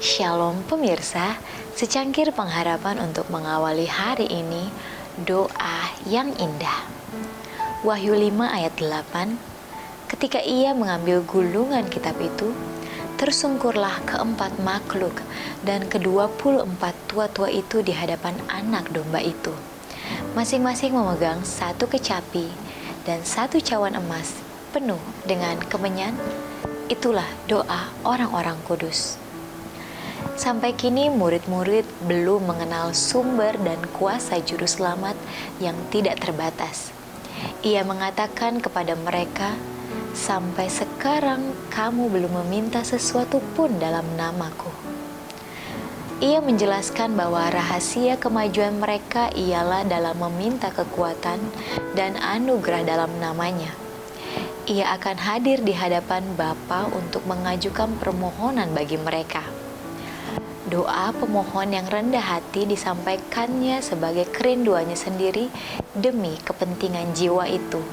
Shalom pemirsa, secangkir pengharapan untuk mengawali hari ini, doa yang indah. Wahyu 5 ayat 8, ketika ia mengambil gulungan kitab itu, tersungkurlah keempat makhluk dan ke-24 tua-tua itu di hadapan anak domba itu. Masing-masing memegang satu kecapi dan satu cawan emas penuh dengan kemenyan. Itulah doa orang-orang kudus. Sampai kini murid-murid belum mengenal sumber dan kuasa juru selamat yang tidak terbatas. Ia mengatakan kepada mereka, "Sampai sekarang kamu belum meminta sesuatu pun dalam namaku." Ia menjelaskan bahwa rahasia kemajuan mereka ialah dalam meminta kekuatan dan anugerah dalam namanya. Ia akan hadir di hadapan Bapa untuk mengajukan permohonan bagi mereka. Doa pemohon yang rendah hati disampaikannya sebagai kerinduannya sendiri demi kepentingan jiwa itu.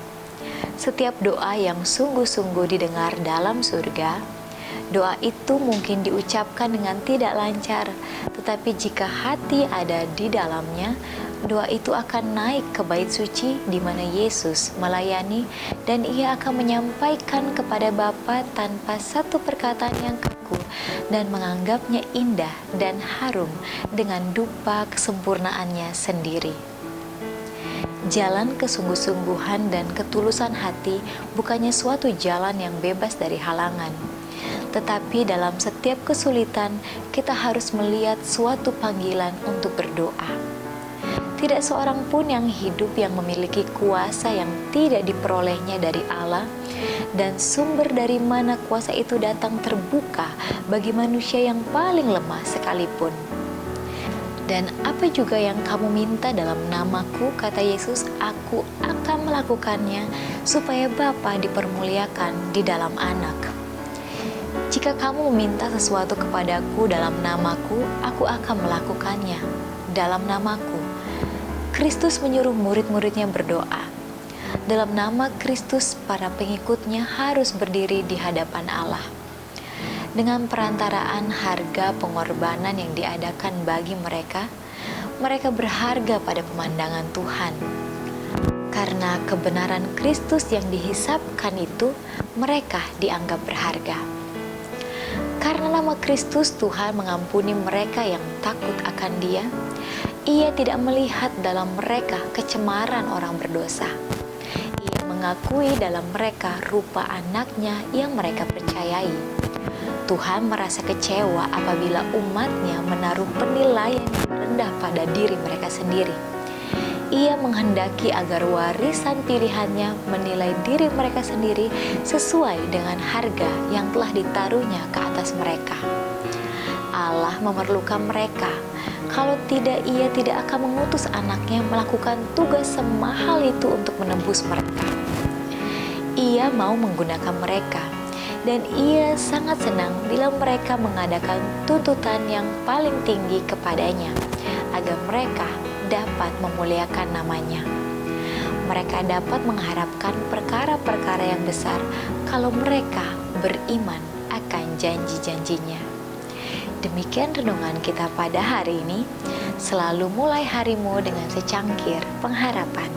Setiap doa yang sungguh-sungguh didengar dalam surga, doa itu mungkin diucapkan dengan tidak lancar, tetapi jika hati ada di dalamnya, doa itu akan naik ke bait suci di mana Yesus melayani, dan ia akan menyampaikan kepada Bapa tanpa satu perkataan yang kaku dan menganggapnya indah dan harum dengan dupa kesempurnaannya sendiri. Jalan kesungguh-sungguhan dan ketulusan hati bukannya suatu jalan yang bebas dari halangan. Tetapi dalam setiap kesulitan, kita harus melihat suatu panggilan untuk berdoa. Tidak seorang pun yang hidup yang memiliki kuasa yang tidak diperolehnya dari Allah, dan sumber dari mana kuasa itu datang terbuka bagi manusia yang paling lemah sekalipun. Dan apa juga yang kamu minta dalam namaku, kata Yesus, aku akan melakukannya supaya Bapa dipermuliakan di dalam Anak. Jika kamu meminta sesuatu kepadaku dalam namaku, aku akan melakukannya dalam namaku. Kristus menyuruh murid-muridnya berdoa. Dalam nama Kristus, para pengikutnya harus berdiri di hadapan Allah. Dengan perantaraan harga pengorbanan yang diadakan bagi mereka, mereka berharga pada pemandangan Tuhan. Karena kebenaran Kristus yang dihisapkan itu, mereka dianggap berharga. Karena nama Kristus, Tuhan mengampuni mereka yang takut akan Dia. Ia tidak melihat dalam mereka kecemaran orang berdosa. Ia mengakui dalam mereka rupa anaknya yang mereka percayai. Tuhan merasa kecewa apabila umatnya menaruh penilaian yang rendah pada diri mereka sendiri. Ia menghendaki agar warisan pilihannya menilai diri mereka sendiri sesuai dengan harga yang telah ditaruhnya ke atas mereka. Allah memerlukan mereka. Kalau tidak, ia tidak akan mengutus anaknya melakukan tugas semahal itu untuk menebus mereka. Ia mau menggunakan mereka, dan ia sangat senang bila mereka mengadakan tuntutan yang paling tinggi kepadanya, agar mereka dapat memuliakan namanya. Mereka dapat mengharapkan perkara-perkara yang besar kalau mereka beriman akan janji-janjinya. Demikian renungan kita pada hari ini. Selalu mulai harimu dengan secangkir pengharapan.